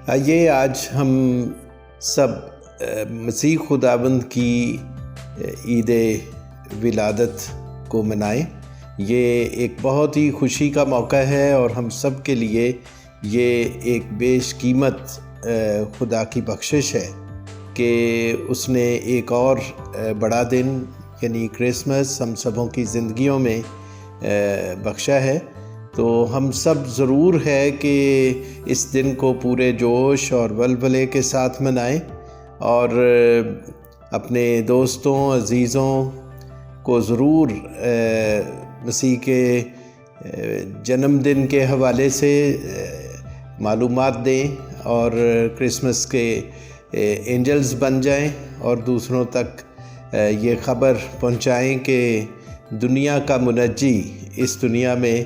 آئیے آج ہم سب مسیح خداوند کی عید ولادت کو منائیں۔ یہ ایک بہت ہی خوشی کا موقع ہے اور ہم سب کے لیے یہ ایک بیش قیمت خدا کی بخشش ہے کہ اس نے ایک اور بڑا دن یعنی کرسمس ہم سبوں کی زندگیوں میں بخشا ہے۔ تو ہم سب ضرور ہے کہ اس دن کو پورے جوش اور ولولے کے ساتھ منائیں اور اپنے دوستوں عزیزوں کو ضرور مسیح کے جنم دن کے حوالے سے معلومات دیں اور کرسمس کے اینجلز بن جائیں اور دوسروں تک یہ خبر پہنچائیں کہ دنیا کا منجی اس دنیا میں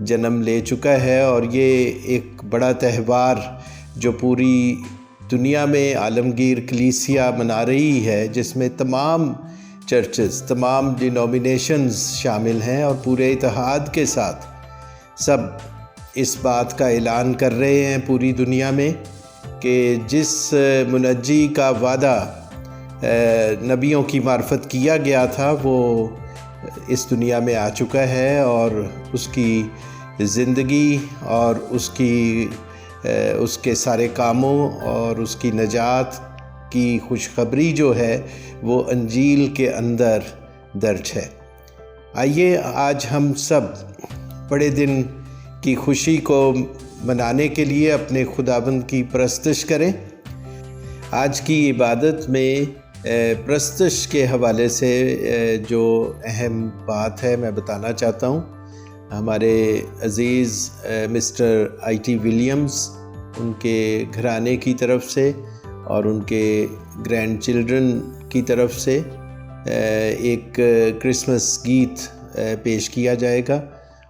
جنم لے چکا ہے۔ اور یہ ایک بڑا تہوار جو پوری دنیا میں عالمگیر کلیسیا منا رہی ہے، جس میں تمام چرچز، تمام ڈینومینیشنز شامل ہیں اور پورے اتحاد کے ساتھ سب اس بات کا اعلان کر رہے ہیں پوری دنیا میں کہ جس منجی کا وعدہ نبیوں کی معرفت کیا گیا تھا وہ اس دنیا میں آ چکا ہے، اور اس کی زندگی اور اس کے سارے کاموں اور اس کی نجات کی خوشخبری جو ہے وہ انجیل کے اندر درج ہے۔ آئیے آج ہم سب بڑے دن کی خوشی کو منانے کے لیے اپنے خداوند کی پرستش کریں۔ آج کی عبادت میں پرستش کے حوالے سے جو اہم بات ہے میں بتانا چاہتا ہوں۔ ہمارے عزیز مسٹر آئی ٹی ولیمز، ان کے گھرانے کی طرف سے اور ان کے گرینڈ چلڈرن کی طرف سے ایک کرسمس گیت پیش کیا جائے گا،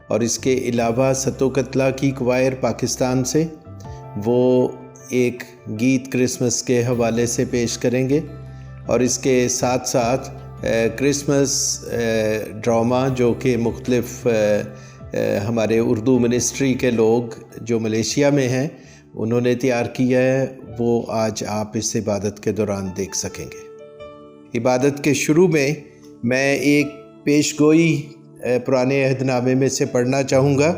اور اس کے علاوہ ستو کتلا کی کوائر پاکستان سے وہ ایک گیت کرسمس کے حوالے سے پیش کریں گے، اور اس کے ساتھ ساتھ کرسمس ڈرامہ جو کہ مختلف ہمارے اردو منسٹری کے لوگ جو ملیشیا میں ہیں انہوں نے تیار کیا ہے، وہ آج آپ اس عبادت کے دوران دیکھ سکیں گے۔ عبادت کے شروع میں ایک پیش گوئی پرانے عہد نامے میں سے پڑھنا چاہوں گا۔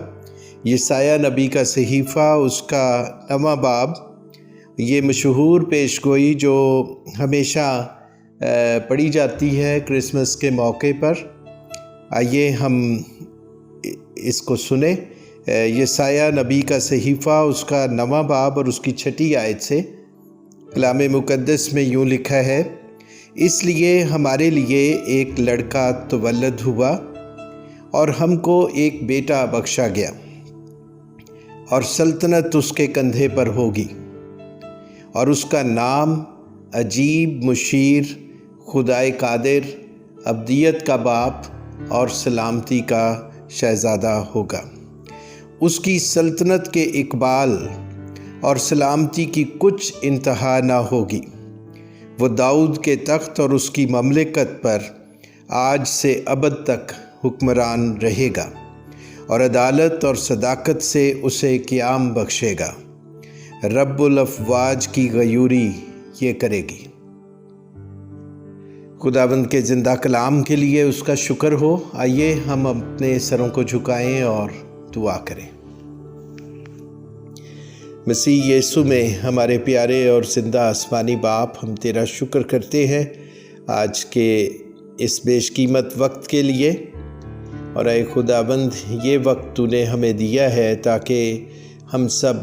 یسایہ نبی کا صحیفہ، اس کا 9واں باب، یہ مشہور پیش گوئی جو ہمیشہ پڑھی جاتی ہے کرسمس کے موقع پر۔ آئیے ہم اس کو سنیں۔ یسایہ نبی کا صحیفہ، اس کا 9واں باب اور اس کی 6 آیت سے کلام مقدس میں یوں لکھا ہے: اس لیے ہمارے لیے ایک لڑکا تولد ہوا اور ہم کو ایک بیٹا بخشا گیا، اور سلطنت اس کے کندھے پر ہوگی، اور اس کا نام عجیب، مشیر، خدائے قادر، ابدیت کا باپ اور سلامتی کا شہزادہ ہوگا۔ اس کی سلطنت کے اقبال اور سلامتی کی کچھ انتہا نہ ہوگی۔ وہ داؤد کے تخت اور اس کی مملکت پر آج سے ابد تک حکمران رہے گا، اور عدالت اور صداقت سے اسے قیام بخشے گا۔ رب الافواج کی غیوری یہ کرے گی۔ خداوند کے زندہ کلام کے لیے اس کا شکر ہو۔ آئیے ہم اپنے سروں کو جھکائیں اور دعا کریں۔ مسیح یسوع میں ہمارے پیارے اور زندہ آسمانی باپ، ہم تیرا شکر کرتے ہیں آج کے اس بیش قیمت وقت کے لیے، اور اے خداوند یہ وقت تو نے ہمیں دیا ہے تاکہ ہم سب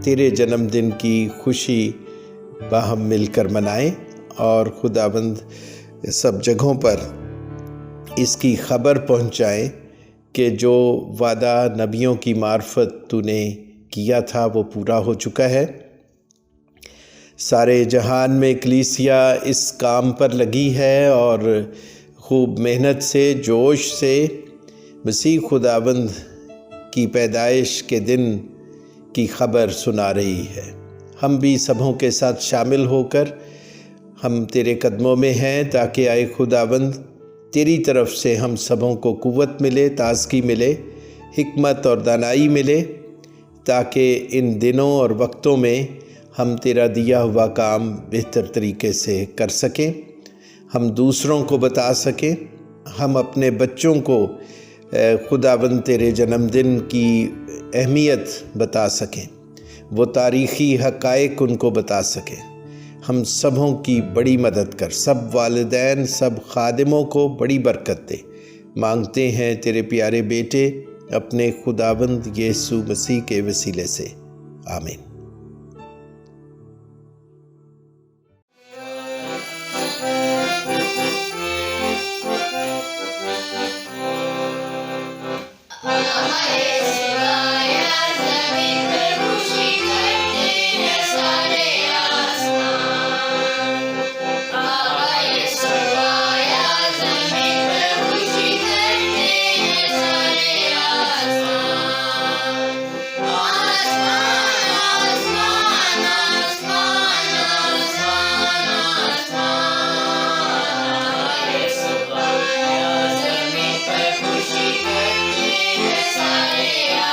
تیرے جنم دن کی خوشی باہم مل کر منائیں، اور خداوند سب جگہوں پر اس کی خبر پہنچائیں کہ جو وعدہ نبیوں کی معرفت تو نے کیا تھا وہ پورا ہو چکا ہے۔ سارے جہان میں کلیسیا اس کام پر لگی ہے اور خوب محنت سے، جوش سے مسیح خداوند کی پیدائش کے دن کی خبر سنا رہی ہے۔ ہم بھی سبھوں کے ساتھ شامل ہو کر ہم تیرے قدموں میں ہیں تاکہ اے خداوند تیری طرف سے ہم سبوں کو قوت ملے، تازگی ملے، حکمت اور دانائی ملے، تاکہ ان دنوں اور وقتوں میں ہم تیرا دیا ہوا کام بہتر طریقے سے کر سکیں، ہم دوسروں کو بتا سکیں، ہم اپنے بچوں کو خداوند تیرے جنم دن کی اہمیت بتا سکیں، وہ تاریخی حقائق ان کو بتا سکیں۔ ہم سبوں کی بڑی مدد کر، سب والدین، سب خادموں کو بڑی برکت دے۔ مانگتے ہیں تیرے پیارے بیٹے اپنے خداوند یسوع مسیح کے وسیلے سے، آمین۔ Yeah.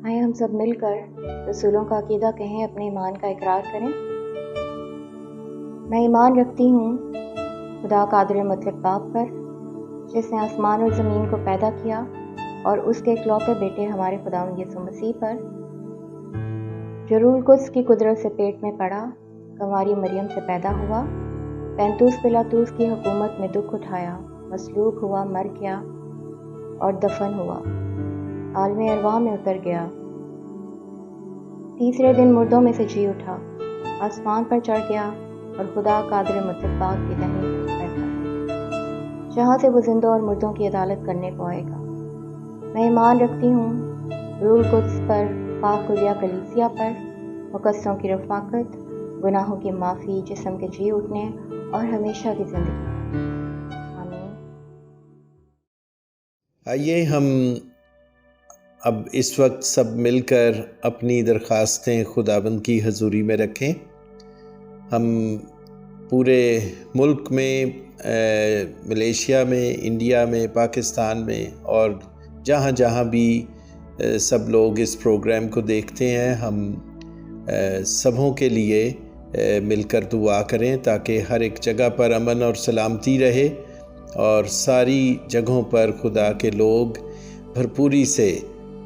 آئے ہم سب مل کر رسولوں کا عقیدہ کہیں، اپنے ایمان کا اقرار کریں۔ میں ایمان رکھتی ہوں خدا قادر مطلق باپ پر، جس نے آسمان اور زمین کو پیدا کیا، اور اس کے اکلوتے بیٹے ہمارے خداوند یسوع مسیح پر، جو روح القدس کی قدرت سے پیٹ میں پڑا، کنواری مریم سے پیدا ہوا، پینتوس پلاطوس کی حکومت میں دکھ اٹھایا، مسلوب ہوا، مر گیا اور دفن ہوا، عالم ارواح میں اتر گیا، تیسرے دن مردوں میں سے جی اٹھا، آسمان پر چڑھ گیا اور خدا قادر مطلق باپ کی دہنی طرف بیٹھا ہے، جہاں سے وہ زندوں اور مردوں کی عدالت کرنے کو آئے گا۔ میں ایمان رکھتی ہوں روح القدس پر، پاک کلیہ کلیسیا پر، مقدسوں کی رفاقت، گناہوں کی معافی، جسم کے جی اٹھنے اور ہمیشہ کی زندگی۔ آمین۔ آئیے ہم اب اس وقت سب مل کر اپنی درخواستیں خداوند کی حضوری میں رکھیں۔ ہم پورے ملک میں، ملیشیا میں، انڈیا میں، پاکستان میں اور جہاں جہاں بھی سب لوگ اس پروگرام کو دیکھتے ہیں، ہم سبوں کے لیے مل کر دعا کریں تاکہ ہر ایک جگہ پر امن اور سلامتی رہے اور ساری جگہوں پر خدا کے لوگ بھرپوری سے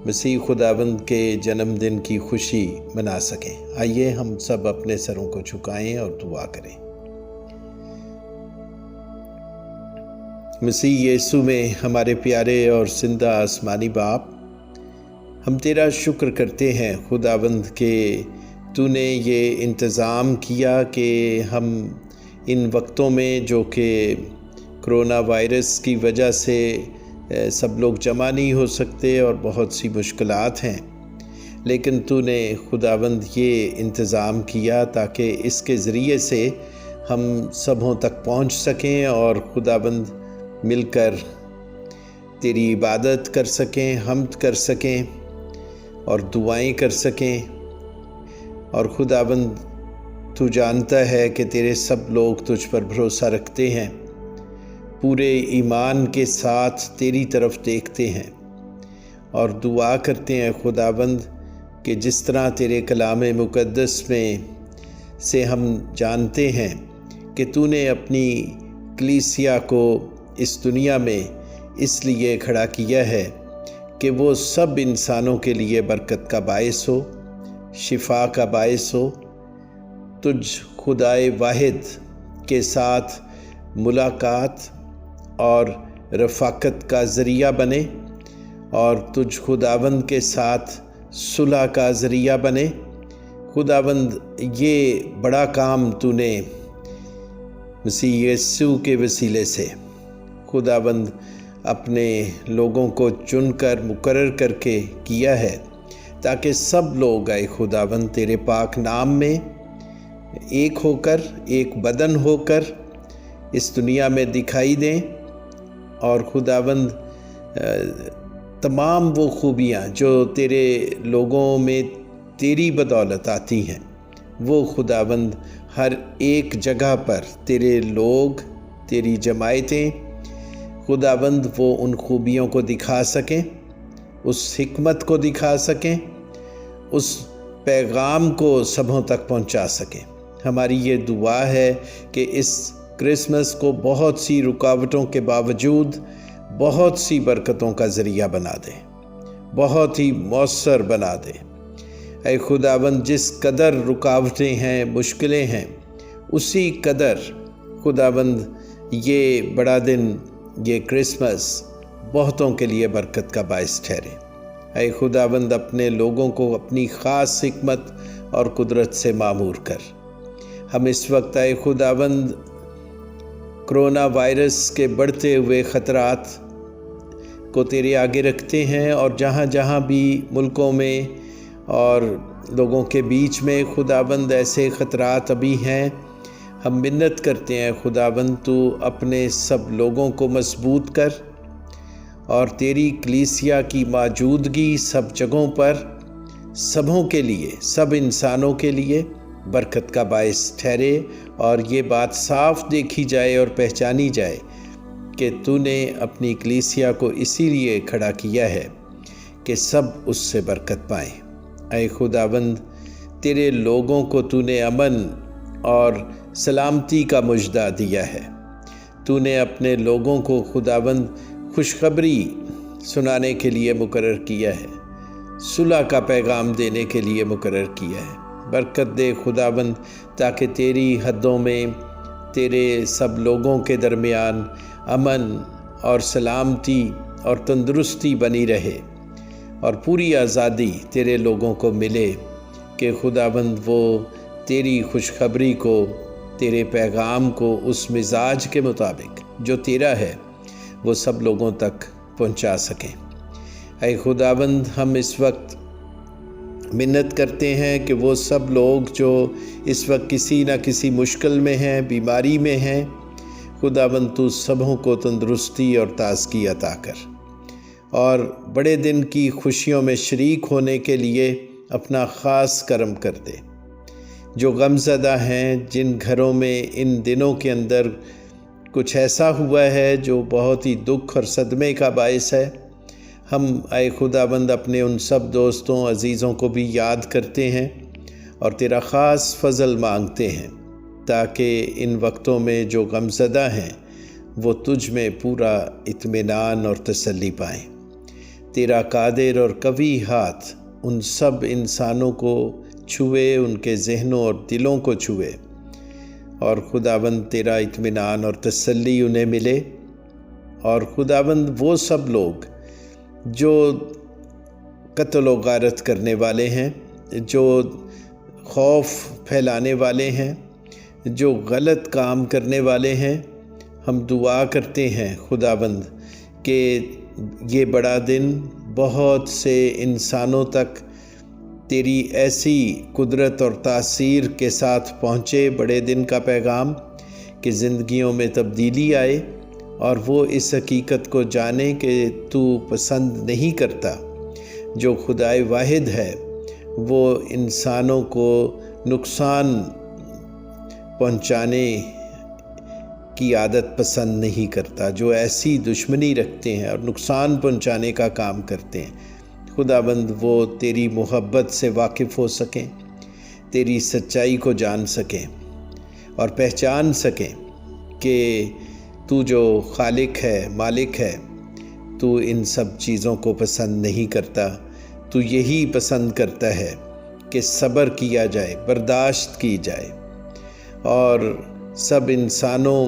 مسیح خداوند کے جنم دن کی خوشی منا سکیں۔ آئیے ہم سب اپنے سروں کو جھکائیں اور دعا کریں۔ مسیح یسوع میں ہمارے پیارے اور زندہ آسمانی باپ، ہم تیرا شکر کرتے ہیں خداوند کہ تو نے یہ انتظام کیا کہ ہم ان وقتوں میں جو کہ کرونا وائرس کی وجہ سے سب لوگ جمع نہیں ہو سکتے اور بہت سی مشکلات ہیں، لیکن تو نے خداوند یہ انتظام کیا تاکہ اس کے ذریعے سے ہم سبوں تک پہنچ سکیں اور خداوند مل کر تیری عبادت کر سکیں، حمد کر سکیں اور دعائیں کر سکیں۔ اور خداوند تو جانتا ہے کہ تیرے سب لوگ تجھ پر بھروسہ رکھتے ہیں، پورے ایمان کے ساتھ تیری طرف دیکھتے ہیں اور دعا کرتے ہیں خداوند کہ جس طرح تیرے کلام مقدس میں سے ہم جانتے ہیں کہ تو نے اپنی کلیسیا کو اس دنیا میں اس لیے کھڑا کیا ہے کہ وہ سب انسانوں کے لیے برکت کا باعث ہو، شفا کا باعث ہو، تجھ خدائے واحد کے ساتھ ملاقات اور رفاقت کا ذریعہ بنے اور تجھ خداوند کے ساتھ صلح کا ذریعہ بنے۔ خداوند یہ بڑا کام تو نے مسیح یسوع کے وسیلے سے خداوند اپنے لوگوں کو چن کر مقرر کر کے کیا ہے تاکہ سب لوگ آئے خداوند تیرے پاک نام میں ایک ہو کر، ایک بدن ہو کر اس دنیا میں دکھائی دیں، اور خداوند تمام وہ خوبیاں جو تیرے لوگوں میں تیری بدولت آتی ہیں، وہ خداوند ہر ایک جگہ پر تیرے لوگ، تیری جماعتیں خداوند وہ ان خوبیوں کو دکھا سکیں، اس حکمت کو دکھا سکیں، اس پیغام کو سبوں تک پہنچا سکیں۔ ہماری یہ دعا ہے کہ اس کرسمس کو بہت سی رکاوٹوں کے باوجود بہت سی برکتوں کا ذریعہ بنا دے، بہت ہی مؤثر بنا دے۔ اے خداوند جس قدر رکاوٹیں ہیں، مشکلیں ہیں، اسی قدر خداوند یہ بڑا دن، یہ کرسمس بہتوں کے لیے برکت کا باعث ٹھہرے۔ اے خداوند اپنے لوگوں کو اپنی خاص حکمت اور قدرت سے معمور کر۔ ہم اس وقت اے خداوند کرونا وائرس کے بڑھتے ہوئے خطرات کو تیرے آگے رکھتے ہیں، اور جہاں جہاں بھی ملکوں میں اور لوگوں کے بیچ میں خداوند ایسے خطرات ابھی ہیں، ہم منت کرتے ہیں خداوند تو اپنے سب لوگوں کو مضبوط کر اور تیری کلیسیا کی موجودگی سب جگہوں پر سبوں کے لیے، سب انسانوں کے لیے برکت کا باعث ٹھہرے، اور یہ بات صاف دیکھی جائے اور پہچانی جائے کہ تو نے اپنی کلیسیا کو اسی لیے کھڑا کیا ہے کہ سب اس سے برکت پائیں۔ اے خداوند، تیرے لوگوں کو تو نے امن اور سلامتی کا مژدہ دیا ہے۔ تو نے اپنے لوگوں کو خداوند خوشخبری سنانے کے لیے مقرر کیا ہے، صلح کا پیغام دینے کے لیے مقرر کیا ہے۔ برکت دے خداوند تاکہ تیری حدوں میں تیرے سب لوگوں کے درمیان امن اور سلامتی اور تندرستی بنی رہے، اور پوری آزادی تیرے لوگوں کو ملے کہ خداوند وہ تیری خوشخبری کو، تیرے پیغام کو اس مزاج کے مطابق جو تیرا ہے وہ سب لوگوں تک پہنچا سکیں۔ اے خداوند، ہم اس وقت منت کرتے ہیں کہ وہ سب لوگ جو اس وقت کسی نہ کسی مشکل میں ہیں، بیماری میں ہیں، خداوند تو سبوں کو تندرستی اور تازگی عطا کر، اور بڑے دن کی خوشیوں میں شریک ہونے کے لیے اپنا خاص کرم کر دے۔ جو غم زدہ ہیں، جن گھروں میں ان دنوں کے اندر کچھ ایسا ہوا ہے جو بہت ہی دکھ اور صدمے کا باعث ہے، ہم اے خداوند اپنے ان سب دوستوں عزیزوں کو بھی یاد کرتے ہیں اور تیرا خاص فضل مانگتے ہیں تاکہ ان وقتوں میں جو غم زدہ ہیں وہ تجھ میں پورا اطمینان اور تسلی پائیں۔ تیرا قادر اور قوی ہاتھ ان سب انسانوں کو چھوئے، ان کے ذہنوں اور دلوں کو چھوئے، اور خداوند تیرا اطمینان اور تسلی انہیں ملے۔ اور خداوند وہ سب لوگ جو قتل و غارت کرنے والے ہیں، جو خوف پھیلانے والے ہیں، جو غلط کام کرنے والے ہیں، ہم دعا کرتے ہیں خداوند کہ یہ بڑا دن بہت سے انسانوں تک تیری ایسی قدرت اور تاثیر کے ساتھ پہنچے، بڑے دن کا پیغام، کہ زندگیوں میں تبدیلی آئے اور وہ اس حقیقت کو جانیں کہ تو پسند نہیں کرتا، جو خدائے واحد ہے وہ انسانوں کو نقصان پہنچانے کی عادت پسند نہیں کرتا، جو ایسی دشمنی رکھتے ہیں اور نقصان پہنچانے کا کام کرتے ہیں، خداوند وہ تیری محبت سے واقف ہو سکیں، تیری سچائی کو جان سکیں اور پہچان سکیں کہ تو جو خالق ہے، مالک ہے، تو ان سب چیزوں کو پسند نہیں کرتا۔ تو یہی پسند کرتا ہے کہ صبر کیا جائے، برداشت کی جائے، اور سب انسانوں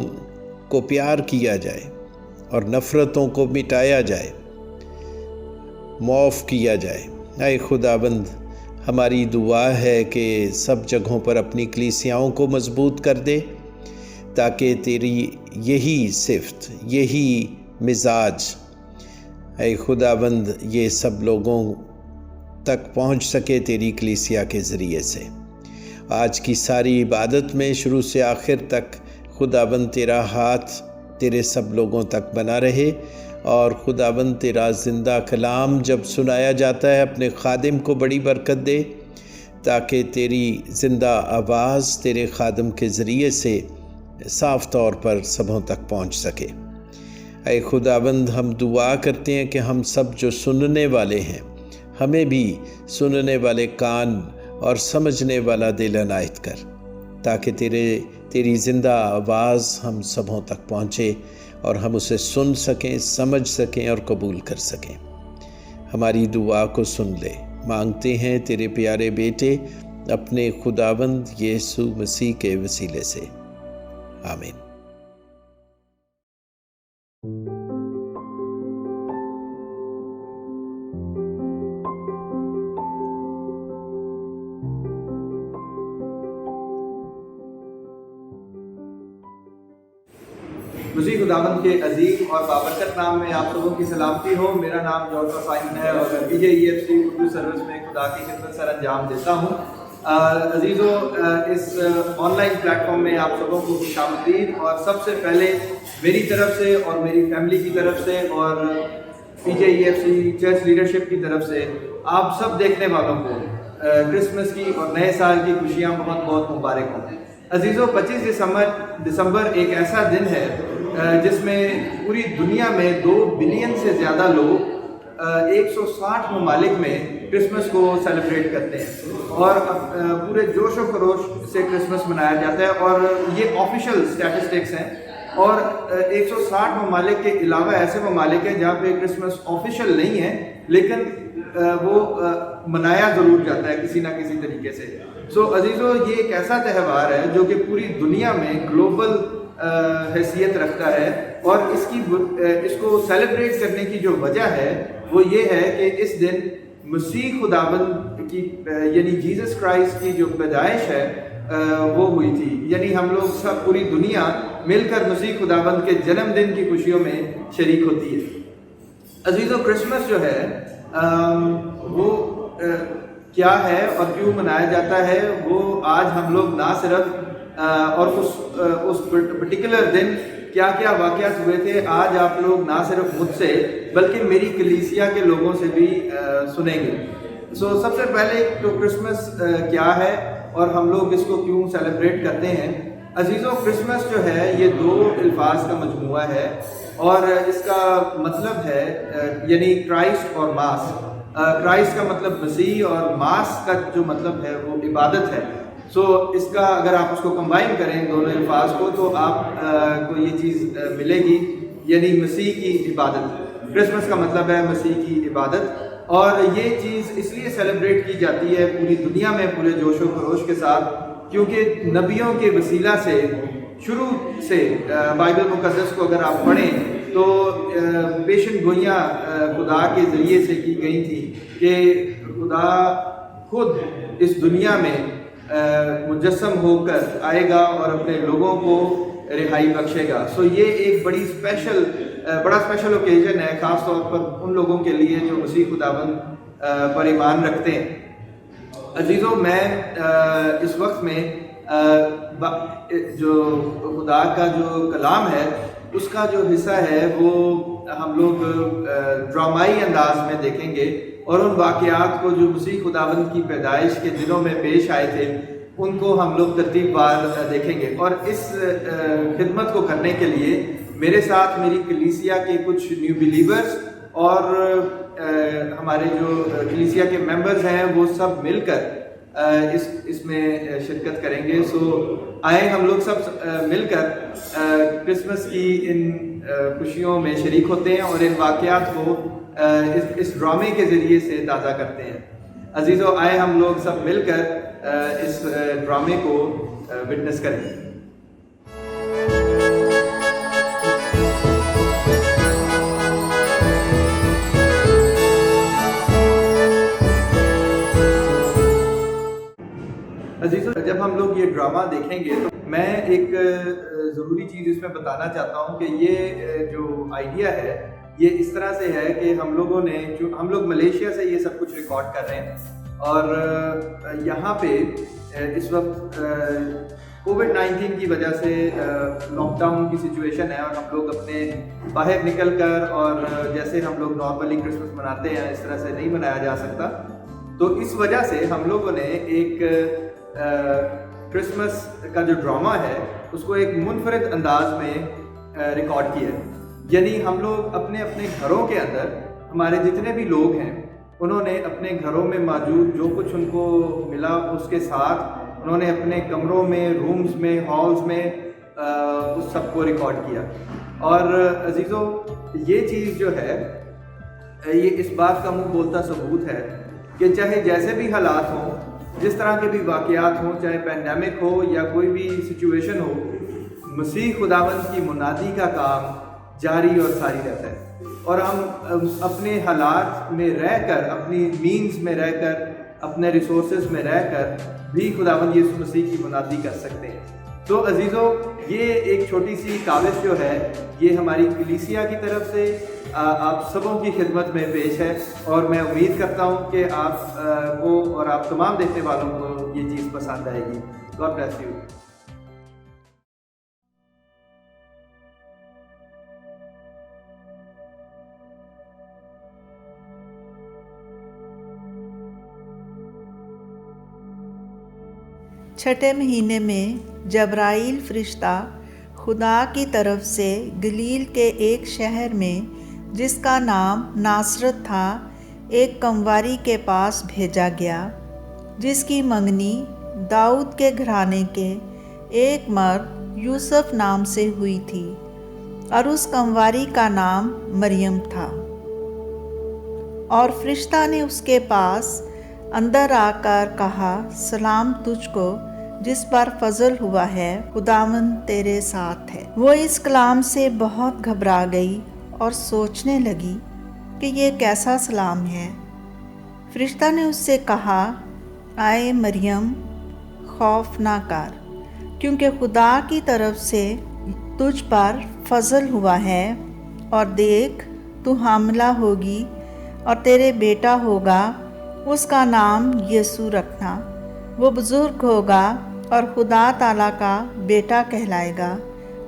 کو پیار کیا جائے اور نفرتوں کو مٹایا جائے، معاف کیا جائے۔ اے خداوند، ہماری دعا ہے کہ سب جگہوں پر اپنی کلیسیاؤں کو مضبوط کر دے تاکہ تیری یہی صفت، یہی مزاج اے خداوند یہ سب لوگوں تک پہنچ سکے تیری کلیسیا کے ذریعے سے۔ آج کی ساری عبادت میں شروع سے آخر تک خداوند تیرا ہاتھ تیرے سب لوگوں تک بنا رہے، اور خداوند تیرا زندہ کلام جب سنایا جاتا ہے اپنے خادم کو بڑی برکت دے تاکہ تیری زندہ آواز تیرے خادم کے ذریعے سے صاف طور پر سبوں تک پہنچ سکے۔ اے خداوند، ہم دعا کرتے ہیں کہ ہم سب جو سننے والے ہیں، ہمیں بھی سننے والے کان اور سمجھنے والا دل عنایت کر تاکہ تیری زندہ آواز ہم سبوں تک پہنچے اور ہم اسے سن سکیں، سمجھ سکیں اور قبول کر سکیں۔ ہماری دعا کو سن لے، مانگتے ہیں تیرے پیارے بیٹے اپنے خداوند یسوع مسیح کے وسیلے سے، آمین۔ مسیح خداوند کے عظیم اور بابرکت نام میں آپ لوگوں کی سلامتی ہو۔ میرا نام جوشوا سائمن ہے اور میں PJEFC اردو سروس میں خدا کی خدمت سر انجام دیتا ہوں۔ عزیزو، اس آن لائن پلیٹ فارم میں آپ سبوں کو خوش آمدید، اور سب سے پہلے میری طرف سے اور میری فیملی کی طرف سے اور PJEFC چرچ لیڈرشپ کی طرف سے آپ سب دیکھنے والوں کو کرسمس کی اور نئے سال کی خوشیاں بہت بہت مبارک ہوں۔ عزیزو، 25 دسمبر ایک ایسا دن ہے جس میں پوری دنیا میں 2 بلین سے زیادہ لوگ 160 ممالک میں کرسمس کو سیلیبریٹ کرتے ہیں اور پورے جوش و خروش سے کرسمس منایا جاتا ہے، اور یہ آفیشیل اسٹیٹسٹکس ہیں۔ اور 160 ممالک کے علاوہ ایسے ممالک ہیں جہاں پہ کرسمس آفیشیل نہیں ہے لیکن وہ منایا ضرور جاتا ہے کسی نہ کسی طریقے سے۔ سو عزیزو، یہ ایک ایسا تہوار ہے جو کہ پوری دنیا میں گلوبل حیثیت رکھتا ہے، اور اس کو سیلیبریٹ کرنے کی جو وجہ ہے وہ یہ ہے کہ اس دن مسیح خداوند کی یعنی جیزس کرائسٹ کی جو پیدائش ہے وہ ہوئی تھی۔ یعنی ہم لوگ سب پوری دنیا مل کر مسیح خداوند کے جنم دن کی خوشیوں میں شریک ہوتی ہے۔ عزیزو، کرسمس جو ہے وہ کیا ہے اور کیوں منایا جاتا ہے، وہ آج ہم لوگ نہ صرف اور اس پرٹیکولر دن کیا کیا واقعات ہوئے تھے آج آپ لوگ نہ صرف مجھ سے بلکہ میری کلیسیا کے لوگوں سے بھی سنیں گے۔ سو سب سے پہلے تو کرسمس کیا ہے اور ہم لوگ اس کو کیوں سیلیبریٹ کرتے ہیں۔ عزیزو، کرسمس جو ہے یہ دو الفاظ کا مجموعہ ہے اور اس کا مطلب ہے یعنی کرائسٹ اور ماس۔ کرائسٹ کا مطلب مسیح اور ماس کا جو مطلب ہے وہ عبادت ہے۔ سو اس کا اگر آپ اس کو کمبائن کریں دونوں الفاظ کو تو آپ کو یہ چیز ملے گی، یعنی مسیح کی عبادت۔ کرسمس کا مطلب ہے مسیح کی عبادت، اور یہ چیز اس لیے سیلیبریٹ کی جاتی ہے پوری دنیا میں پورے جوش و خروش کے ساتھ کیونکہ نبیوں کے وسیلہ سے شروع سے بائبل مقدس کو اگر آپ پڑھیں تو پیشن گوئیاں خدا کے ذریعے سے کی گئی تھی کہ خدا خود اس دنیا میں مجسم ہو کر آئے گا اور اپنے لوگوں کو رہائی بخشے گا۔ سو یہ ایک بڑا اسپیشل اوکیزن ہے، خاص طور پر ان لوگوں کے لیے جو مسیح خداوند پر ایمان رکھتے ہیں۔ عزیزو، میں اس وقت میں جو خدا کا جو کلام ہے اس کا جو حصہ ہے وہ ہم لوگ ڈرامائی انداز میں دیکھیں گے، اور ان واقعات کو جو مسیح خداوند کی پیدائش کے دنوں میں پیش آئے تھے ان کو ہم لوگ ترتیب وار دیکھیں گے۔ اور اس خدمت کو کرنے کے لیے میرے ساتھ میری کلیسیا کے کچھ نیو بلیورز اور ہمارے جو کلیسیا کے ممبرز ہیں وہ سب مل کر اس میں شرکت کریں گے۔ سو آئیں ہم لوگ سب مل کر کرسمس کی ان خوشیوں میں شریک ہوتے ہیں اور ان واقعات کو اس ڈرامے کے ذریعے سے تازہ کرتے ہیں۔ عزیزو، آئے ہم لوگ سب مل کر اس ڈرامے کو وٹنس کریں۔ عزیزو، جب ہم لوگ یہ ڈرامہ دیکھیں گے تو میں ایک ضروری چیز اس میں بتانا چاہتا ہوں کہ یہ جو آئیڈیا ہے یہ اس طرح سے ہے کہ ہم لوگ ملیشیا سے یہ سب کچھ ریکارڈ کر رہے ہیں، اور یہاں پہ اس وقت کووڈ-19 کی وجہ سے لاک ڈاؤن کی سچویشن ہے، اور ہم لوگ اپنے باہر نکل کر اور جیسے ہم لوگ نارملی کرسمس مناتے ہیں اس طرح سے نہیں منایا جا سکتا۔ تو اس وجہ سے ہم لوگوں نے ایک کرسمس کا جو ڈرامہ ہے اس کو ایک منفرد انداز میں ریکارڈ کیا ہے۔ یعنی ہم لوگ اپنے اپنے گھروں کے اندر ہمارے جتنے بھی لوگ ہیں انہوں نے اپنے گھروں میں موجود جو کچھ ان کو ملا اس کے ساتھ انہوں نے اپنے کمروں میں، رومز میں، ہالز میں اس سب کو ریکارڈ کیا۔ اور عزیزو، یہ چیز جو ہے یہ اس بات کا منہ بولتا ثبوت ہے کہ چاہے جیسے بھی حالات ہوں، جس طرح کے بھی واقعات ہوں، چاہے پینڈیمک ہو یا کوئی بھی سچویشن ہو، مسیح خداوند کی منادی کا کام جاری اور ساری رہتا ہے، اور ہم اپنے حالات میں رہ کر، اپنی مینز میں رہ کر، اپنے ریسورسز میں رہ کر بھی خداوند یسوع مسیح کی منادی کر سکتے ہیں۔ تو عزیزو، یہ ایک چھوٹی سی کاوش جو ہے یہ ہماری کلیسیا کی طرف سے آپ سبوں کی خدمت میں پیش ہے، اور میں امید کرتا ہوں کہ آپ کو اور آپ تمام دیکھنے والوں کو یہ چیز پسند آئے گی۔ God bless you. چھٹے مہینے میں جبرائیل فرشتہ خدا کی طرف سے گلیل کے ایک شہر میں جس کا نام ناصرت تھا، ایک کنواری کے پاس بھیجا گیا جس کی منگنی داؤد کے گھرانے کے ایک مرد یوسف نام سے ہوئی تھی، اور اس کنواری کا نام مریم تھا۔ اور فرشتہ نے اس کے پاس اندر آ کر کہا، سلام تجھ کو جس پر فضل ہوا ہے، خداوند تیرے ساتھ ہے۔ وہ اس کلام سے بہت گھبرا گئی اور سوچنے لگی کہ یہ کیسا سلام ہے۔ فرشتہ نے اس سے کہا، اے مریم، خوف نہ کر، کیونکہ خدا کی طرف سے تجھ پر فضل ہوا ہے، اور دیکھ تو حاملہ ہوگی اور تیرے بیٹا ہوگا، اس کا نام یسوع رکھنا۔ وہ بزرگ ہوگا اور خدا تعالیٰ کا بیٹا کہلائے گا،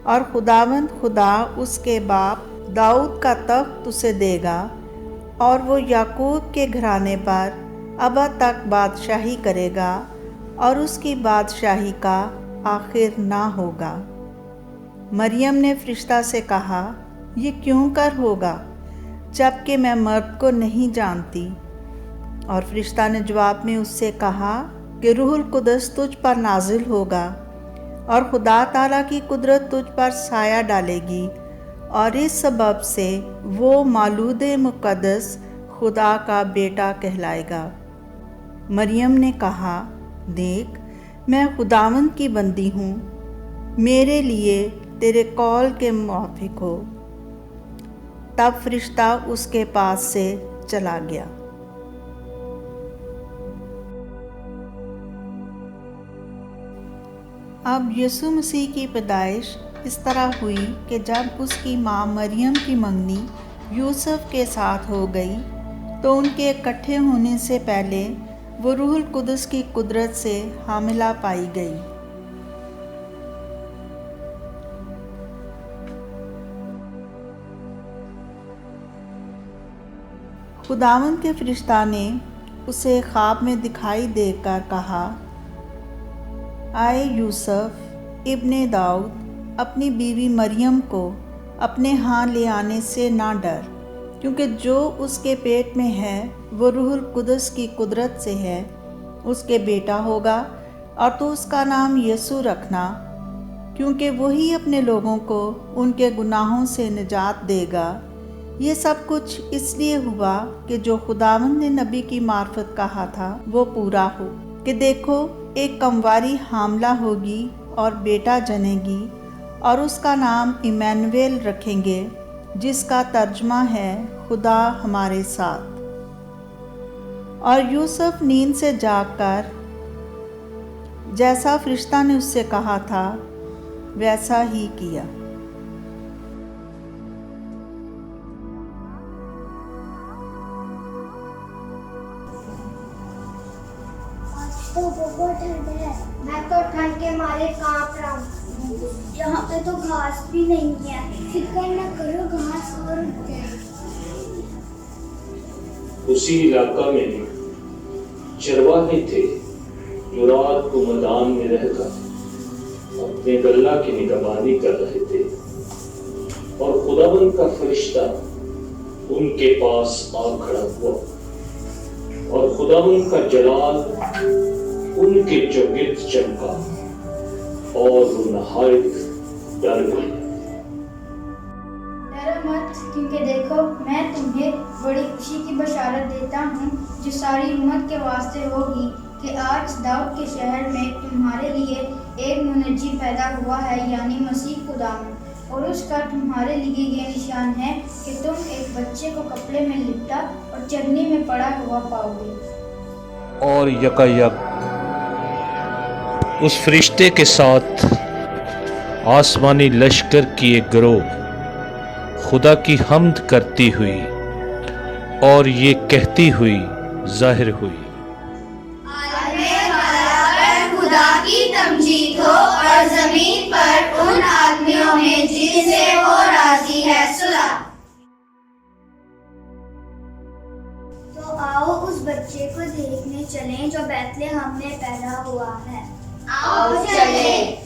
اور خداوند خدا اس کے باپ داؤد کا تخت اسے دے گا، اور وہ یعقوب کے گھرانے پر ابد تک بادشاہی کرے گا، اور اس کی بادشاہی کا آخر نہ ہوگا۔ مریم نے فرشتہ سے کہا، یہ کیوں کر ہوگا جب کہ میں مرد کو نہیں جانتی؟ اور فرشتہ نے جواب میں اس سے کہا کہ روح القدس تجھ پر نازل ہوگا، اور خدا تعالیٰ کی قدرت تجھ پر سایہ ڈالے گی، اور اس سبب سے وہ مولود مقدس خدا کا بیٹا کہلائے گا۔ مریم نے کہا، دیکھ میں خداوند کی بندی ہوں، میرے لیے تیرے قول کے موافق ہو۔ تب فرشتہ اس کے پاس سے چلا گیا۔ اب یسوع مسیح کی پیدائش اس طرح ہوئی کہ جب اس کی ماں مریم کی منگنی یوسف کے ساتھ ہو گئی تو ان کے اکٹھے ہونے سے پہلے وہ روح القدس کی قدرت سے حاملہ پائی گئی۔ خداوند کے فرشتہ نے اسے خواب میں دکھائی دے کر کہا، اے یوسف ابن داؤد، اپنی بیوی مریم کو اپنے ہاں لے آنے سے نہ ڈر، کیونکہ جو اس کے پیٹ میں ہے وہ روح القدس کی قدرت سے ہے۔ اس کے بیٹا ہوگا، اور تو اس کا نام یسوع رکھنا، کیونکہ وہی اپنے لوگوں کو ان کے گناہوں سے نجات دے گا۔ یہ سب کچھ اس لیے ہوا کہ جو خداوند نے نبی کی معرفت کہا تھا وہ پورا ہو، کہ دیکھو ایک کنواری حاملہ ہوگی اور بیٹا جنے گی، اور اس کا نام ایمانویل رکھیں گے، جس کا ترجمہ ہے خدا ہمارے ساتھ۔ اور یوسف نیند سے جاگ کر جیسا فرشتہ نے اس سے کہا تھا ویسا ہی کیا۔ تو بہت ٹھنڈ ہے، میں تو ٹھنڈ کے مارے کانپ رہا ہوں۔ یہاں پہ تو گھاس بھی نہیں ہے، فکر نہ کرو، گھاس اور اگتے ہیں۔ اسی علاقہ میں چرواہے تھے جو رات کو میدان میں رہ کر اپنے گلہ کی نگہبانی کر رہے تھے، اور خداوند کا فرشتہ ان کے پاس آ کھڑا ہوا، اور خداوند کا جلال ان کے چوگرد چمکا، اور وہ نہایت ڈر گئے۔ ڈرو مت، کیونکہ دیکھو میں تمہیں بڑی خوشی کی بشارت دیتا ہوں جو ساری امت کے واسطے ہوگی، کہ آج داؤد کے شہر میں تمہارے لیے ایک منجی پیدا ہوا ہے، یعنی مسیح خداوند۔ اور اس کا تمہارے لیے یہ نشان ہے کہ تم ایک بچے کو کپڑے میں لپٹا اور چرنی میں پڑا ہوا پاؤ گے۔ اور یکایک اس فرشتے کے ساتھ آسمانی لشکر کی ایک گروہ خدا کی حمد کرتی ہوئی اور یہ کہتی ہوئی ظاہر ہوئی، خدا کی تمجید ہو، اور زمین پر ان آدمیوں میں جن سے وہ راضی ہے صلح۔ تو آؤ اس بچے کو دیکھنے چلیں جو بیت لحم میں پیدا ہوا ہے۔ آؤ چلیں۔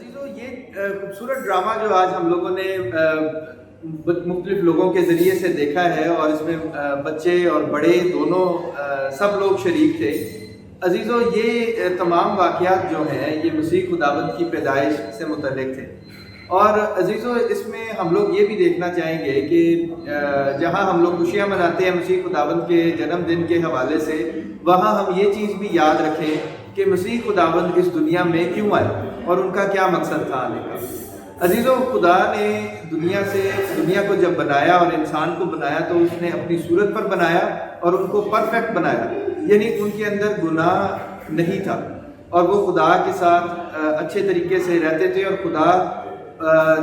عزیزو، یہ خوبصورت ڈرامہ جو آج ہم لوگوں نے مختلف لوگوں کے ذریعے سے دیکھا ہے، اور اس میں بچے اور بڑے دونوں سب لوگ شریک تھے. عزیزو، یہ تمام واقعات جو ہیں یہ مسیح خداوند کی پیدائش سے متعلق تھے. اور عزیزو، اس میں ہم لوگ یہ بھی دیکھنا چاہیں گے کہ جہاں ہم لوگ خوشیاں مناتے ہیں مسیح خداوند کے جنم دن کے حوالے سے، وہاں ہم یہ چیز بھی یاد رکھیں کہ مسیح خداوند اس دنیا میں کیوں آئے اور ان کا کیا مقصد تھا آنے کا. عزیزو، خدا نے دنیا کو جب بنایا اور انسان کو بنایا تو اس نے اپنی صورت پر بنایا اور ان کو پرفیکٹ بنایا، یعنی ان کے اندر گناہ نہیں تھا، اور وہ خدا کے ساتھ اچھے طریقے سے رہتے تھے. اور خدا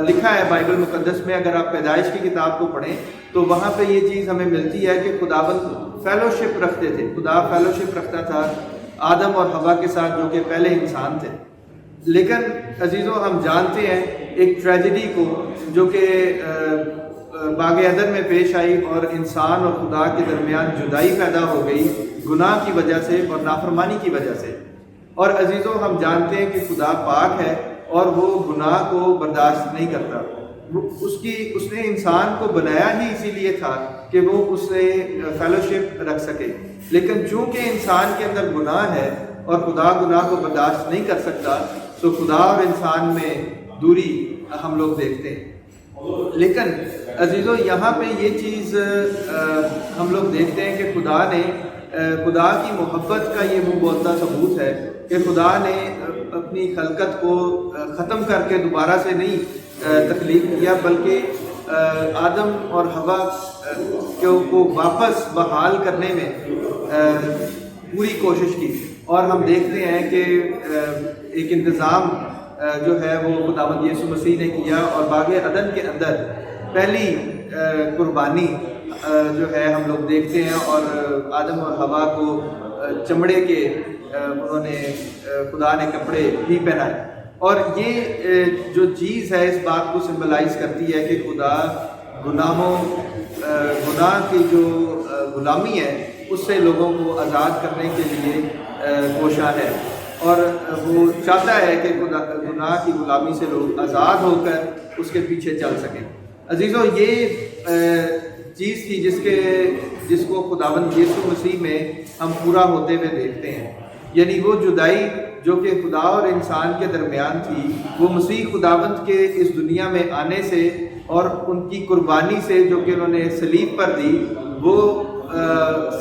لکھا ہے بائبل مقدس میں، اگر آپ پیدائش کی کتاب کو پڑھیں تو وہاں پہ یہ چیز ہمیں ملتی ہے کہ خداوند فیلوشپ رکھتے تھے. خدا فیلوشپ رکھتا تھا آدم اور حوا کے ساتھ جو کہ پہلے انسان تھے. لیکن عزیزو، ہم جانتے ہیں ایک ٹریجڈی کو جو کہ باغ عدن میں پیش آئی، اور انسان اور خدا کے درمیان جدائی پیدا ہو گئی گناہ کی وجہ سے اور نافرمانی کی وجہ سے. اور عزیزو، ہم جانتے ہیں کہ خدا پاک ہے اور وہ گناہ کو برداشت نہیں کرتا. اس نے انسان کو بنایا ہی اسی لیے تھا کہ وہ اس سے فیلوشپ رکھ سکے. لیکن چونکہ انسان کے اندر گناہ ہے اور خدا گناہ کو برداشت نہیں کر سکتا، تو خدا اور انسان میں دوری ہم لوگ دیکھتے ہیں. لیکن عزیزو، یہاں پہ یہ چیز ہم لوگ دیکھتے ہیں کہ خدا کی محبت کا یہ منہ بولتا ثبوت ہے کہ خدا نے اپنی خلقت کو ختم کر کے دوبارہ سے نہیں تخلیق کیا، بلکہ آدم اور حوا کو واپس بحال کرنے میں پوری کوشش کی. اور ہم دیکھتے ہیں کہ ایک انتظام جو ہے وہ خداوند یسوع مسیح نے کیا، اور باغ عدن کے اندر پہلی قربانی جو ہے ہم لوگ دیکھتے ہیں، اور آدم اور حوا کو چمڑے کے انہوں نے خدا نے کپڑے بھی پہنائے. اور یہ جو چیز ہے اس بات کو سمبلائز کرتی ہے کہ خدا گناہ کی جو غلامی ہے اس سے لوگوں کو آزاد کرنے کے لیے کوشاں ہے، اور وہ چاہتا ہے کہ گناہ کی غلامی سے لوگ آزاد ہو کر اس کے پیچھے چل سکیں. عزیزو، یہ چیز تھی جس کو خداوند یسوع مسیح میں ہم پورا ہوتے ہوئے دیکھتے ہیں. یعنی وہ جدائی جو کہ خدا اور انسان کے درمیان تھی، وہ مسیح خداوند کے اس دنیا میں آنے سے اور ان کی قربانی سے جو کہ انہوں نے صلیب پر دی، وہ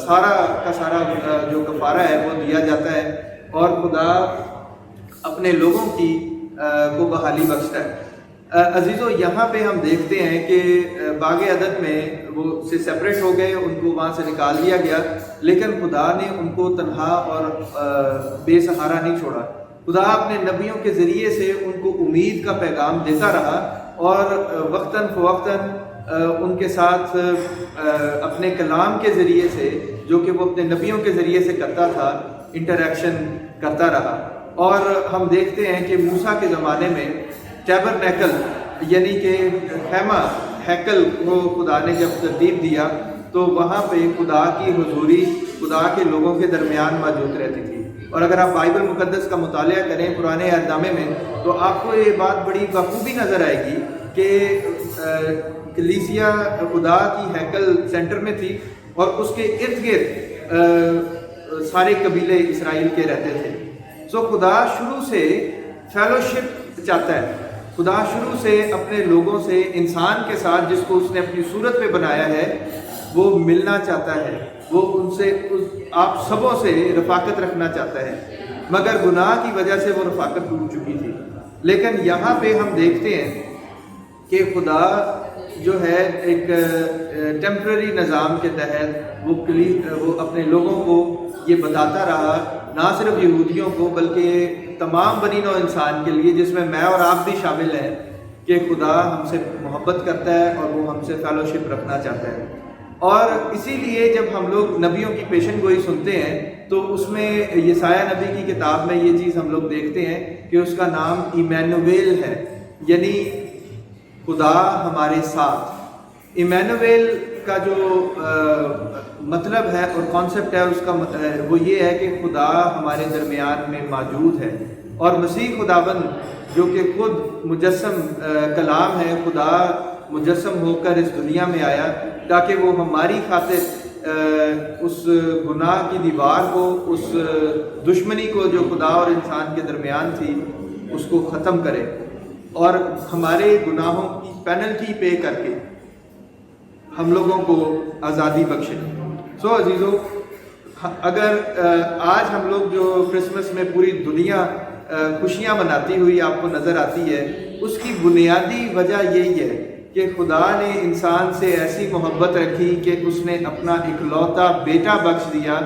سارا کا سارا جو کفارہ ہے وہ دیا جاتا ہے، اور خدا اپنے لوگوں کو بحالی بخشتا ہے. عزیزو، یہاں پہ ہم دیکھتے ہیں کہ باغ عدن میں وہ سے سپریٹ ہو گئے، ان کو وہاں سے نکال دیا گیا، لیکن خدا نے ان کو تنہا اور بے سہارا نہیں چھوڑا. خدا اپنے نبیوں کے ذریعے سے ان کو امید کا پیغام دیتا رہا، اور وقتاً فوقتاً ان کے ساتھ اپنے کلام کے ذریعے سے جو کہ وہ اپنے نبیوں کے ذریعے سے کرتا تھا انٹریکشن کرتا رہا. اور ہم دیکھتے ہیں کہ موسیٰ کے زمانے میں ٹیبرنیکل یعنی کہ خیمہ ہیکل کو خدا نے جب ترتیب دیا تو وہاں پہ خدا کی حضوری خدا کے لوگوں کے درمیان موجود رہتی تھی. اور اگر آپ بائبل مقدس کا مطالعہ کریں پرانے عہد نامے میں تو آپ کو یہ بات بڑی بخوبی نظر آئے گی کہ کلیسیا خدا کی ہیکل سینٹر میں تھی، اور اس کے ارد گرد سارے قبیلے اسرائیل کے رہتے تھے. سو خدا شروع سے فیلوشپ چاہتا ہے. خدا شروع سے اپنے لوگوں سے، انسان کے ساتھ جس کو اس نے اپنی صورت پہ بنایا ہے، وہ ملنا چاہتا ہے. وہ ان سے آپ سبوں سے رفاقت رکھنا چاہتا ہے، مگر گناہ کی وجہ سے وہ رفاقت ٹوٹ چکی تھی. لیکن یہاں پہ ہم دیکھتے ہیں کہ خدا جو ہے ایک ٹیمپرری نظام کے تحت وہ اپنے لوگوں کو یہ بتاتا رہا، نہ صرف یہودیوں کو بلکہ تمام بنی نوع انسان کے لیے، جس میں میں اور آپ بھی شامل ہیں، کہ خدا ہم سے محبت کرتا ہے اور وہ ہم سے فیلوشپ رکھنا چاہتا ہے. اور اسی لیے جب ہم لوگ نبیوں کی پیشن گوئی سنتے ہیں تو اس میں یسایہ نبی کی کتاب میں یہ چیز ہم لوگ دیکھتے ہیں کہ اس کا نام ایمینویل ہے، یعنی خدا ہمارے ساتھ. ایمینویل کا جو مطلب ہے اور کانسیپٹ ہے اس کا وہ یہ ہے کہ خدا ہمارے درمیان میں موجود ہے. اور مسیح خداوند جو کہ خود مجسم کلام ہے، خدا مجسم ہو کر اس دنیا میں آیا تاکہ وہ ہماری خاطر اس گناہ کی دیوار کو، اس دشمنی کو جو خدا اور انسان کے درمیان تھی، اس کو ختم کرے اور ہمارے گناہوں کی پینلٹی پے کر کے ہم لوگوں کو آزادی بخشے۔ سو عزیزو، اگر آج ہم لوگ جو کرسمس میں پوری دنیا خوشیاں مناتی ہوئی آپ کو نظر آتی ہے، اس کی بنیادی وجہ یہی ہے کہ خدا نے انسان سے ایسی محبت رکھی کہ اس نے اپنا اکلوتا بیٹا بخش دیا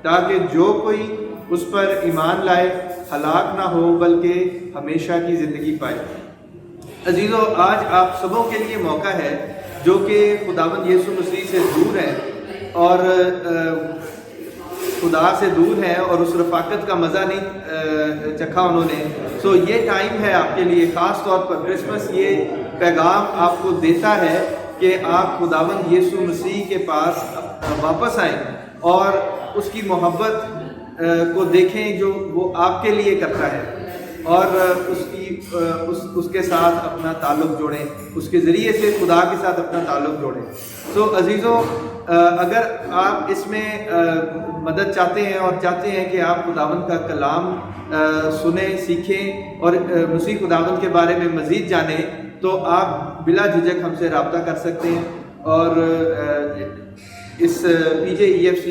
تاکہ جو کوئی اس پر ایمان لائے ہلاک نہ ہو بلکہ ہمیشہ کی زندگی پائے۔ عزیزو، آج آپ سبوں کے لیے موقع ہے جو کہ خداوند یسوع مسیح سے دور ہیں اور خدا سے دور ہیں اور اس رفاقت کا مزہ نہیں چکھا انہوں نے۔ سو یہ ٹائم ہے آپ کے لیے، خاص طور پر کرسمس یہ پیغام آپ کو دیتا ہے کہ آپ خداوند یسوع مسیح کے پاس واپس آئیں اور اس کی محبت کو دیکھیں جو وہ آپ کے لیے کرتا ہے، اور اس کے ساتھ اپنا تعلق جوڑیں، اس کے ذریعے سے خدا کے ساتھ اپنا تعلق جوڑیں۔ سو عزیزو، اگر آپ اس میں مدد چاہتے ہیں اور چاہتے ہیں کہ آپ خداوند کا کلام سنیں، سیکھیں اور مسیح خداوند کے بارے میں مزید جانیں، تو آپ بلا جھجک ہم سے رابطہ کر سکتے ہیں، اور اس PJEFC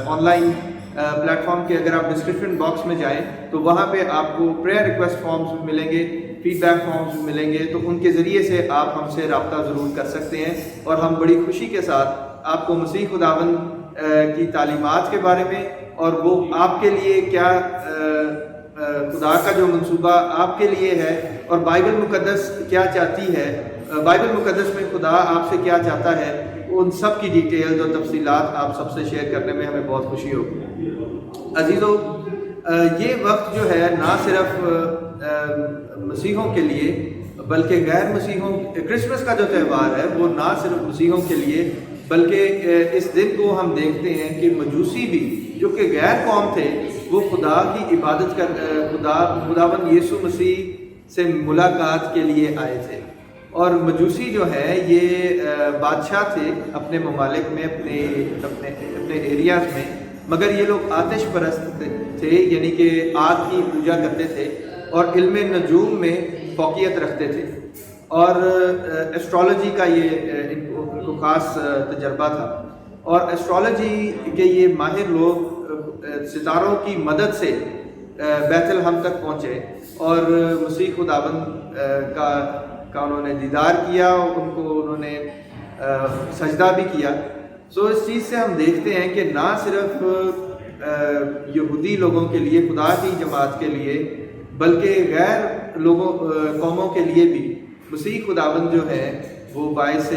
on line plate form کے اگر آپ ڈسکرپشن باکس میں جائیں تو وہاں پہ آپ کو پریئر ریکویسٹ فارمز ملیں گے، فیڈ بیک فارمز ملیں گے، تو ان کے ذریعے سے آپ ہم سے رابطہ ضرور کر سکتے ہیں، اور ہم بڑی خوشی کے ساتھ آپ کو مسیح خداوند کی تعلیمات کے بارے میں اور وہ آپ کے لیے کیا خدا کا جو منصوبہ آپ کے لیے ہے اور بائبل مقدس کیا چاہتی ہے، بائبل مقدس میں خدا آپ سے کیا چاہتا ہے، ان سب کی ڈیٹیلز اور تفصیلات آپ سب سے شیئر کرنے میں ہمیں بہت خوشی ہوگی۔ عزیزو، یہ وقت جو ہے نہ صرف مسیحوں کے لیے بلکہ غیر مسیحوں، کرسمس کا جو تہوار ہے وہ نہ صرف مسیحوں کے لیے بلکہ اس دن کو ہم دیکھتے ہیں کہ مجوسی بھی جو کہ غیر قوم تھے وہ خدا کی عبادت کر خداوند یسوع مسیح سے ملاقات کے لیے آئے تھے، اور مجوسی جو ہے یہ بادشاہ تھے اپنے ممالک میں، اپنے ایریاز میں، مگر یہ لوگ آتش پرست تھے، یعنی کہ آگ کی پوجا کرتے تھے اور علم نجوم میں فوقیت رکھتے تھے، اور ایسٹرالوجی کا یہ ان کو خاص تجربہ تھا، اور ایسٹرالوجی کے یہ ماہر لوگ ستاروں کی مدد سے بیت الحم تک پہنچے اور مسیح خداوند کا انہوں نے دیدار کیا، ان کو انہوں نے سجدہ بھی کیا۔ سو اس چیز سے ہم دیکھتے ہیں کہ نہ صرف یہودی لوگوں کے لیے، خدا کی جماعت کے لیے، بلکہ غیر قوموں کے لیے بھی مسیح خداوند جو ہے وہ باعث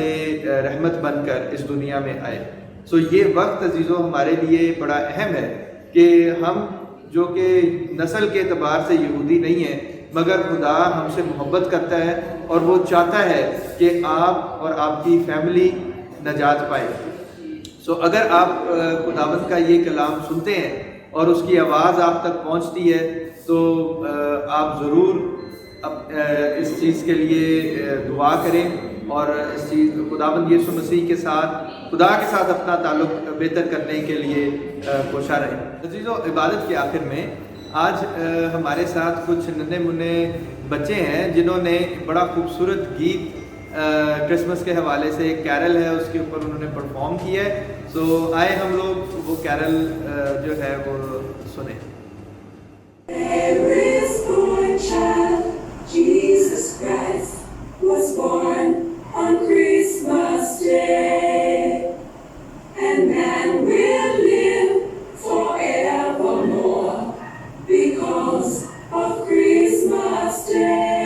رحمت بن کر اس دنیا میں آئے۔ سو یہ وقت عزیزو ہمارے لیے بڑا اہم ہے کہ ہم جو کہ نسل کے اعتبار سے یہودی نہیں ہیں مگر خدا ہم سے محبت کرتا ہے اور وہ چاہتا ہے کہ آپ اور آپ کی فیملی نجات پائے۔ سو اگر آپ خداوند کا یہ کلام سنتے ہیں اور اس کی آواز آپ تک پہنچتی ہے تو آپ ضرور اس چیز کے لیے دعا کریں اور اس چیز خداوند یسوع مسیح کے ساتھ، خدا کے ساتھ اپنا تعلق بہتر کرنے کے لیے کوشاں رہیں۔ عزیزو، عبادت کے آخر میں آج ہمارے ساتھ کچھ ننھے منھے بچے ہیں جنہوں نے بڑا خوبصورت گیت کرسمس کے حوالے سے ایک کیرل ہے اس کے اوپر انہوں نے پرفارم کیا ہے۔ سو آئے ہم لوگ وہ کیرل جو ہے وہ سنیں۔ There is born a child, Jesus Christ was born on Christmas Day, and man will live forevermore because of Christmas Day.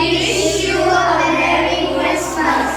Wish you a Merry Christmas.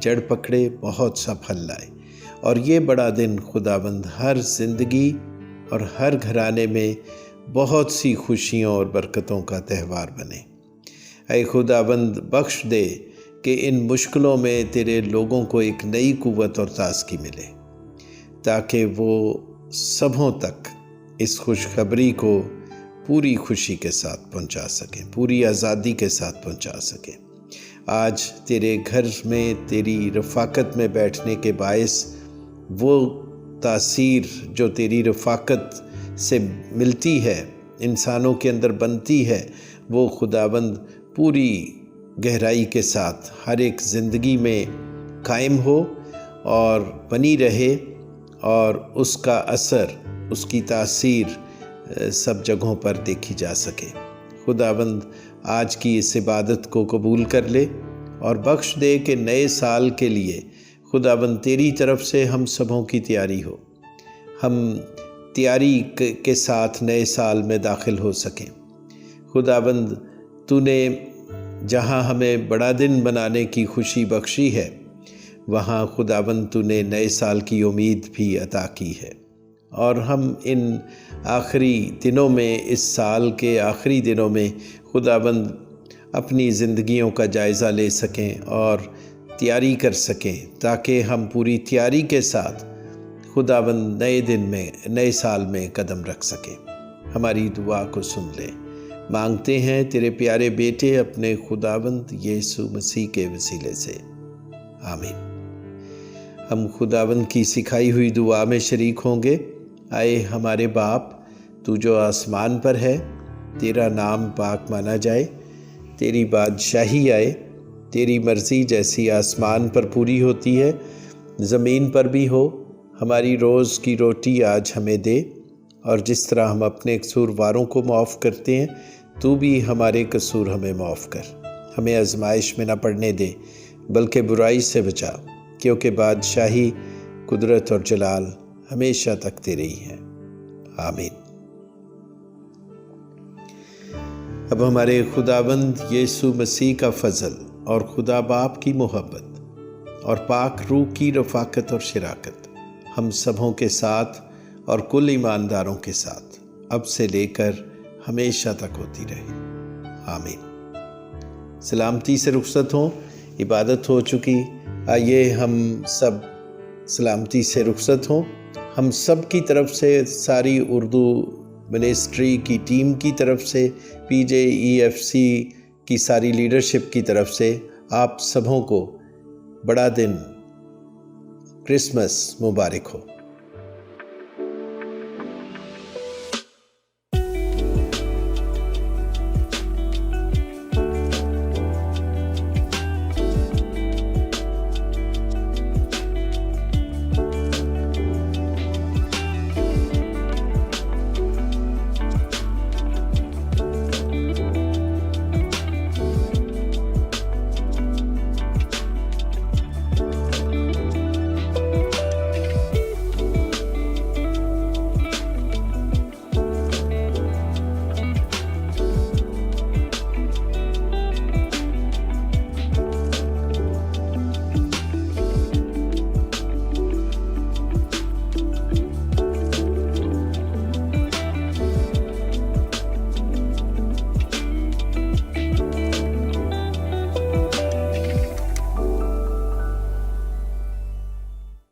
جڑ پکڑے، بہت سا پھل لائے، اور یہ بڑا دن خداوند ہر زندگی اور ہر گھرانے میں بہت سی خوشیوں اور برکتوں کا تہوار بنے۔ اے خداوند بخش دے کہ ان مشکلوں میں تیرے لوگوں کو ایک نئی قوت اور تازگی ملے، تاکہ وہ سبھوں تک اس خوشخبری کو پوری خوشی کے ساتھ پہنچا سکیں، پوری آزادی کے ساتھ پہنچا سکیں۔ آج تیرے گھر میں تیری رفاقت میں بیٹھنے کے باعث وہ تاثیر جو تیری رفاقت سے ملتی ہے، انسانوں کے اندر بنتی ہے، وہ خداوند پوری گہرائی کے ساتھ ہر ایک زندگی میں قائم ہو اور بنی رہے، اور اس کا اثر، اس کی تاثیر سب جگہوں پر دیکھی جا سکے۔ خداوند آج کی اس عبادت کو قبول کر لے اور بخش دے کہ نئے سال کے لیے خداوند تیری طرف سے ہم سبوں کی تیاری ہو، ہم تیاری کے ساتھ نئے سال میں داخل ہو سکیں۔ خداوند تو نے جہاں ہمیں بڑا دن منانے کی خوشی بخشی ہے، وہاں خداوند تو نے نئے سال کی امید بھی عطا کی ہے، اور ہم ان آخری دنوں میں، اس سال کے آخری دنوں میں خداوند اپنی زندگیوں کا جائزہ لے سکیں اور تیاری کر سکیں، تاکہ ہم پوری تیاری کے ساتھ خداوند نئے دن میں، نئے سال میں قدم رکھ سکیں۔ ہماری دعا کو سن لے، مانگتے ہیں تیرے پیارے بیٹے اپنے خداوند یسوع مسیح کے وسیلے سے، آمین۔ ہم خداوند کی سکھائی ہوئی دعا میں شریک ہوں گے۔ اے ہمارے باپ، تو جو آسمان پر ہے، تیرا نام پاک مانا جائے، تیری بادشاہی آئے، تیری مرضی جیسی آسمان پر پوری ہوتی ہے زمین پر بھی ہو۔ ہماری روز کی روٹی آج ہمیں دے، اور جس طرح ہم اپنے قصورواروں کو معاف کرتے ہیں، تو بھی ہمارے قصور ہمیں معاف کر۔ ہمیں آزمائش میں نہ پڑنے دے، بلکہ برائی سے بچا، کیونکہ بادشاہی، قدرت اور جلال ہمیشہ تک تیرے ہی ہیں، آمین۔ اب ہمارے خداوند یسوع مسیح کا فضل اور خدا باپ کی محبت اور پاک روح کی رفاقت اور شراکت ہم سبھوں کے ساتھ اور کل ایمانداروں کے ساتھ اب سے لے کر ہمیشہ تک ہوتی رہے، آمین۔ سلامتی سے رخصت ہوں، عبادت ہو چکی، آئیے ہم سب سلامتی سے رخصت ہوں۔ ہم سب کی طرف سے، ساری اردو منسٹری کی ٹیم کی طرف سے، PJEFC کی ساری لیڈرشپ کی طرف سے آپ سبھوں کو بڑا دن، کرسمس مبارک ہو۔